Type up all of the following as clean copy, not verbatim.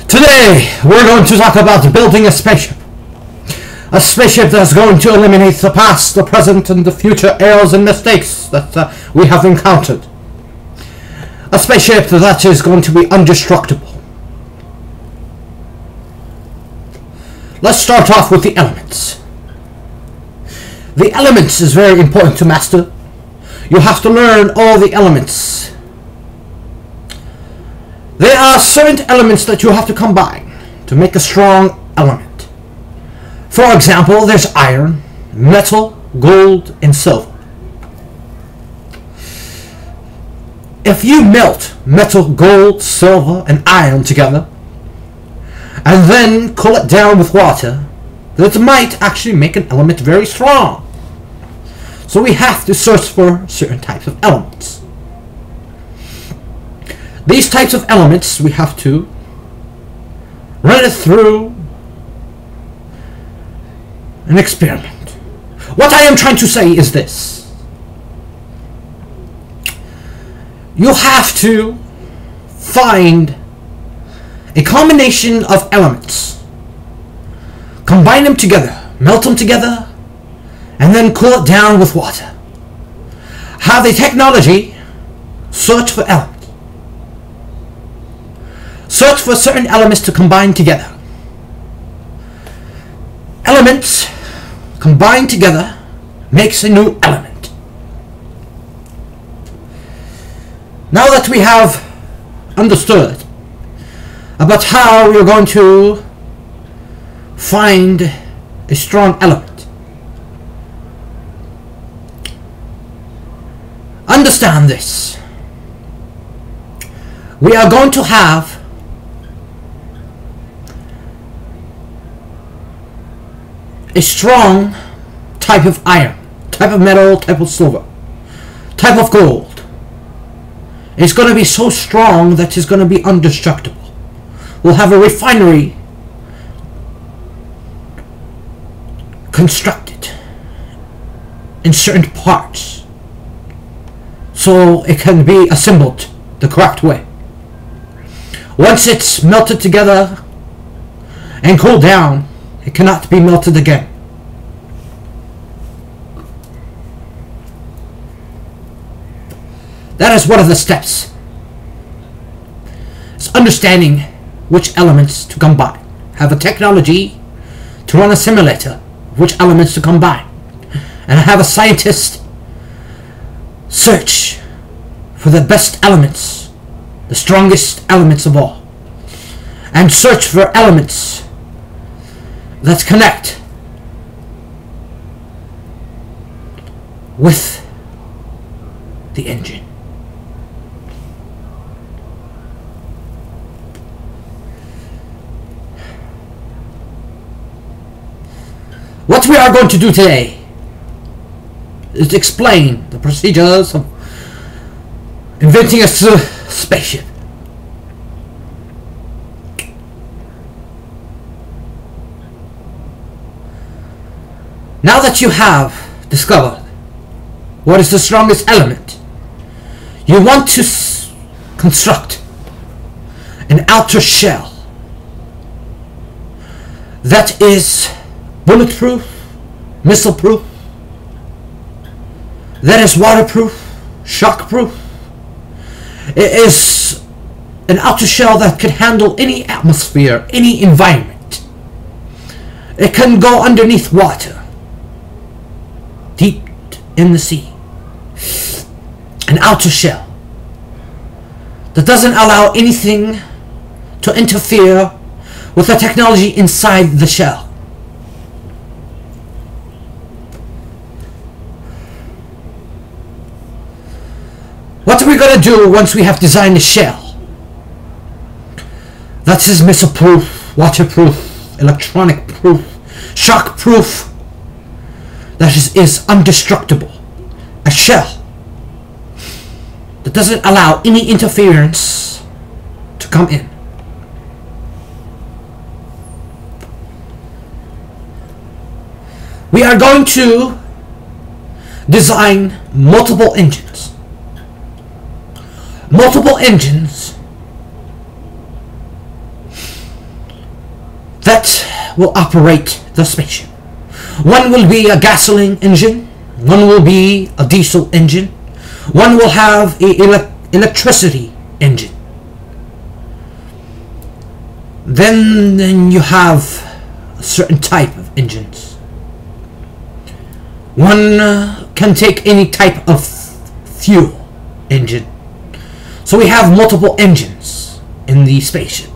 Today, we're going to talk about building a spaceship. A spaceship that's going to eliminate the past, the present, and the future errors and mistakes that we have encountered. A spaceship that is going to be indestructible. Let's start off with the elements. The elements is very important to master. You have to learn all the elements. There are certain elements that you have to combine to make a strong element. For example, there's iron, metal, gold, and silver. If you melt metal, gold, silver, and iron together, and then cool it down with water, that might actually make an element very strong. So we have to search for certain types of elements. These types of elements we have to run it through an experiment. What I am trying to say is this. You have to find a combination of elements, combine them together, melt them together, and then cool it down with water. Have the technology search for elements. Search for certain elements to combine together. Elements combined together makes a new element. Now that we have understood about how we're going to find a strong element, understand this. We are going to have a strong type of iron, type of metal, type of silver, type of gold. It's going to be so strong that it's going to be indestructible. We'll have a refinery constructed in certain parts so it can be assembled the correct way. Once it's melted together and cooled down, it cannot be melted again. That is one of the steps. It's understanding which elements to combine. Have a technology to run a simulator of which elements to combine. And have a scientist search for the best elements, the strongest elements of all. And search for elements that connect with the engine. What we are going to do today is explain the procedures of inventing a spaceship. Now that you have discovered what is the strongest element, you want to construct an outer shell that is bulletproof, missile-proof, that is waterproof, shockproof. It is an outer shell that can handle any atmosphere, any environment. It can go underneath water, deep in the sea. An outer shell that doesn't allow anything to interfere with the technology inside the shell. What are we going to do once we have designed a shell that is missile-proof, waterproof, electronic-proof, shock-proof, that is indestructible? A shell that doesn't allow any interference to come in. We are going to design multiple engines. Multiple engines that will operate the spaceship. One will be a gasoline engine, one will be a diesel engine, one will have a electricity engine. Then you have a certain type of engines. One can take any type of fuel engine. So we have multiple engines in the spaceship.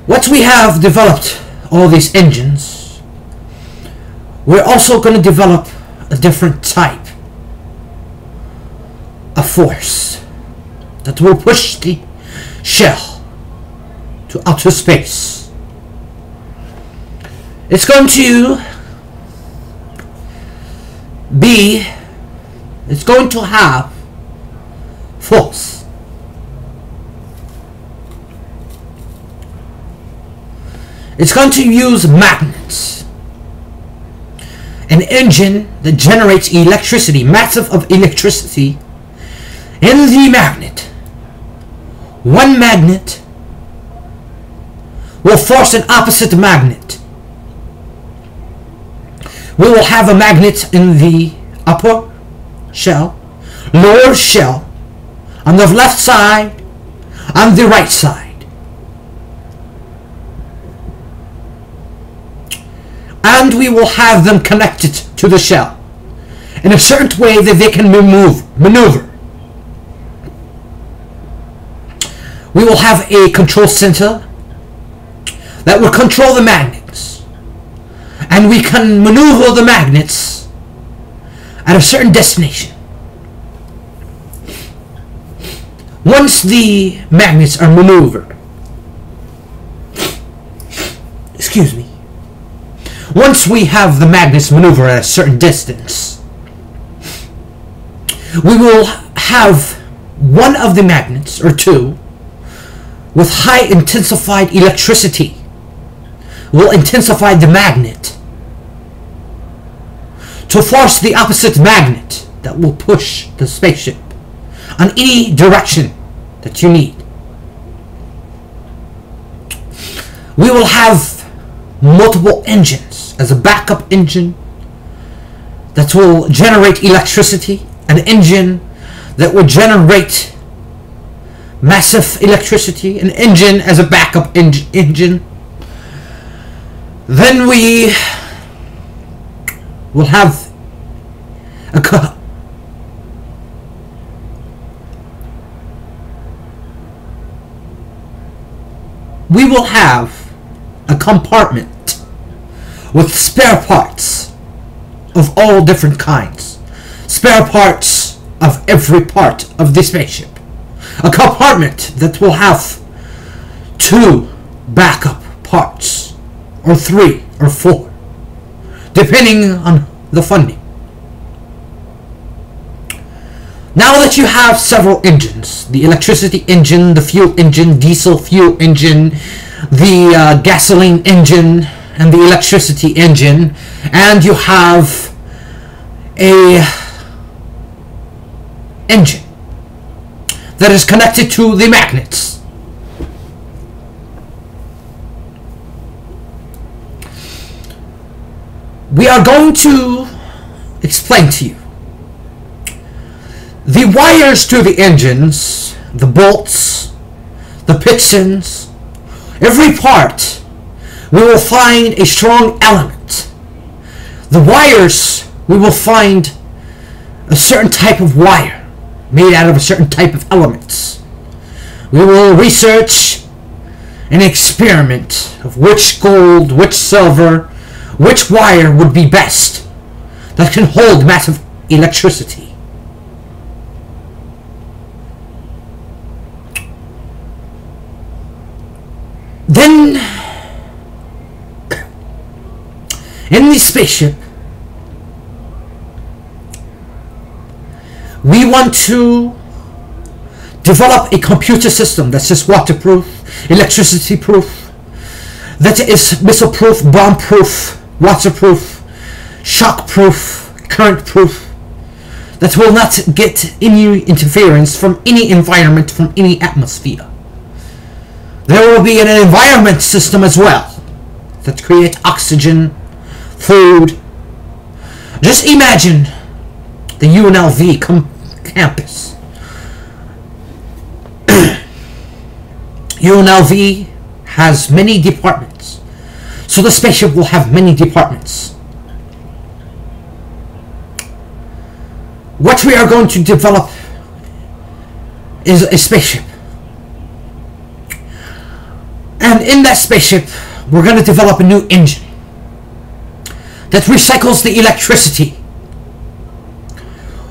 Once we have developed all these engines, we're also going to develop a different type of force that will push the shell to outer space. It's going to have force. It's going to use magnets. An engine that generates electricity, massive of electricity, in the magnet. One magnet will force an opposite magnet. We will have a magnet in the upper shell, lower shell, on the left side, on the right side. And we will have them connected to the shell in a certain way that they can maneuver. We will have a control center that will control the magnets, and we can maneuver the magnets at a certain destination. Once the magnets are maneuvered, excuse me, once we have the magnets maneuver at a certain distance, we will have one of the magnets, or two, with high intensified electricity will intensify the magnet to force the opposite magnet that will push the spaceship on any direction that you need. We will have multiple engines as a backup engine that will generate electricity, an engine that will generate massive electricity, an engine as a backup engine. Then we will have a compartment with spare parts of all different kinds, spare parts of every part of the spaceship. A compartment that will have 2 backup parts, or 3 or 4, depending on the funding. Now that you have several engines, the electricity engine, the fuel engine, diesel fuel engine, the gasoline engine, and the electricity engine, and you have a engine that is connected to the magnets. We are going to explain to you the wires to the engines, the bolts, the pistons, every part. We will find a strong element. The wires, we will find a certain type of wire made out of a certain type of elements. We will research and experiment of which gold, which silver, which wire would be best that can hold massive electricity. Then, in the spaceship, we want to develop a computer system that's just waterproof, electricity proof, that is missile proof, bomb proof, waterproof, shock proof, current proof, that will not get any interference from any environment, from any atmosphere. There will be an environment system as well that creates oxygen, food. Just imagine the UNLV campus. UNLV has many departments, so the spaceship will have many departments. What we are going to develop is a spaceship, and in that spaceship we're going to develop a new engine that recycles the electricity.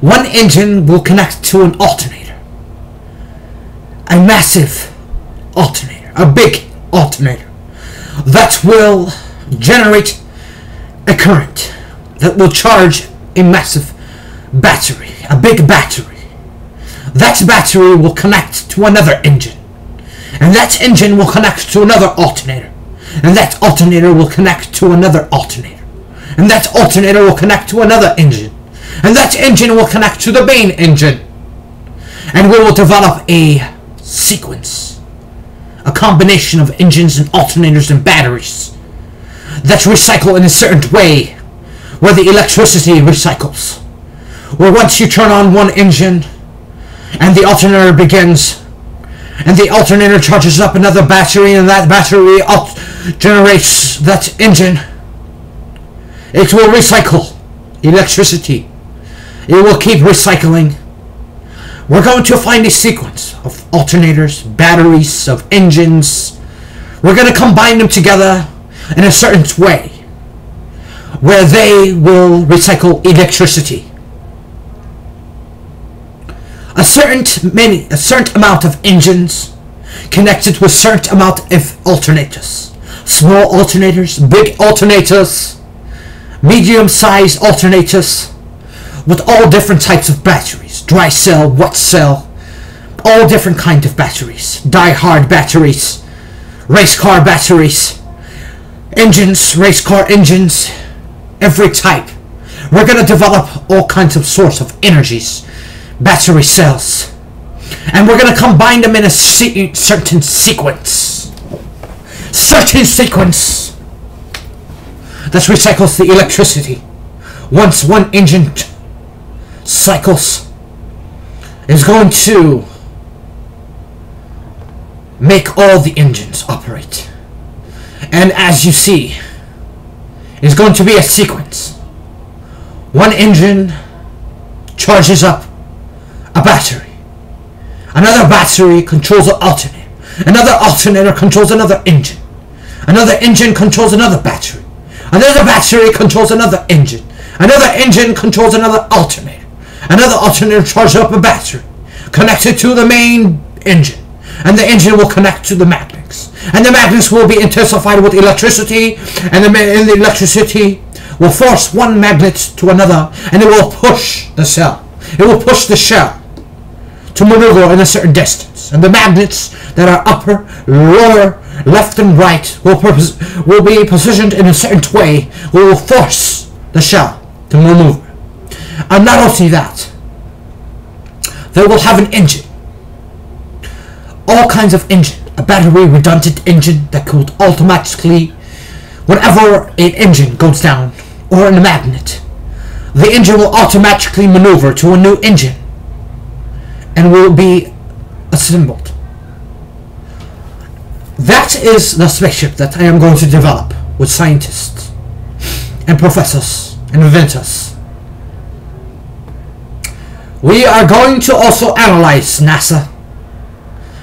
One engine will connect to an alternator, a massive alternator, a big alternator that will generate a current that will charge a massive battery, a big battery. That battery will connect to another engine, and that engine will connect to another alternator, and that alternator will connect to another alternator, and that alternator will connect to another engine, and that engine will connect to the main engine, and we will develop a sequence, a combination of engines and alternators and batteries that recycle in a certain way, where the electricity recycles, where once you turn on one engine and the alternator begins, and the alternator charges up another battery, and that battery generates that engine, it will recycle electricity. It will keep recycling. We're going to find a sequence of alternators, batteries, of engines. We're going to combine them together in a certain way where they will recycle electricity. A certain amount of engines connected with a certain amount of alternators. Small alternators, big alternators, medium-sized alternators, with all different types of batteries. Dry cell, wet cell, all different kinds of batteries. Die-hard batteries, race car batteries, engines, race car engines, every type. We're going to develop all kinds of source of energies, battery cells, and we're going to combine them in a certain sequence. Certain sequence that recycles the electricity. Once one engine cycles, is going to make all the engines operate. And as you see, is going to be a sequence. One engine charges up a battery. Another battery controls an alternator. Another alternator controls another engine. Another engine controls another battery. Another battery controls another engine. Another engine controls another alternator. Another alternator charges up a battery connected to the main engine, and the engine will connect to the magnets, and the magnets will be intensified with electricity, and the electricity will force one magnet to another, and it will push the cell. It will push the shell to maneuver in a certain distance, and the magnets that are upper, lower, left and right will be positioned in a certain way, will force the shell to maneuver. And not only that, they will have an engine, all kinds of engine, a battery redundant engine that could automatically, whenever an engine goes down or a magnet, the engine will automatically maneuver to a new engine and will be assembled. That is the spaceship that I am going to develop with scientists and professors and inventors. We are going to also analyze NASA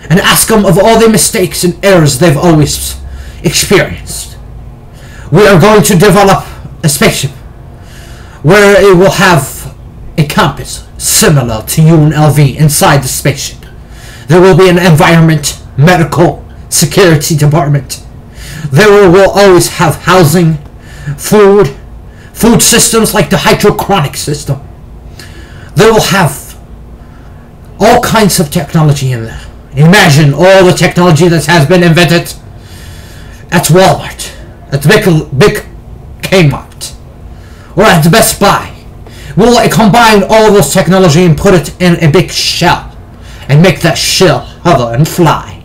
and ask them of all the mistakes and errors they've always experienced. We are going to develop a spaceship where it will have a campus similar to UNLV inside the spaceship. There will be an environment, medical, security department. There will always have housing, food systems like the hydrochronic system. They will have all kinds of technology in there. Imagine all the technology that has been invented at Walmart, at big Kmart, or at Best Buy. We'll combine all those technology and put it in a big shell and make that shell hover and fly.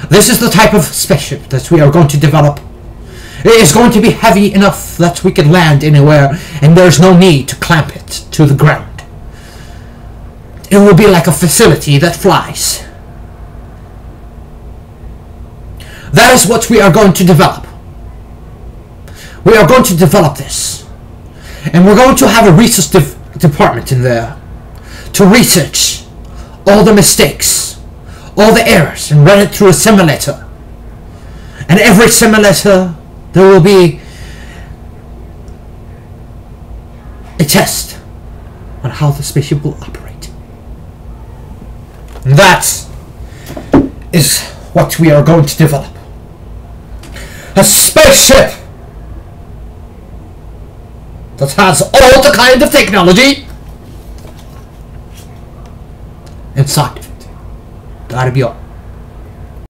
This is the type of spaceship that we are going to develop. It is going to be heavy enough that we can land anywhere and there's no need to clamp it to the ground. It will be like a facility that flies. That is what we are going to develop. We are going to develop this. And we're going to have a research department in there to research all the mistakes, all the errors, and run it through a simulator. And every simulator there will be a test on how the spaceship will operate. And that is what we are going to develop. A spaceship that has all the kind of technology inside of it. That'll be all.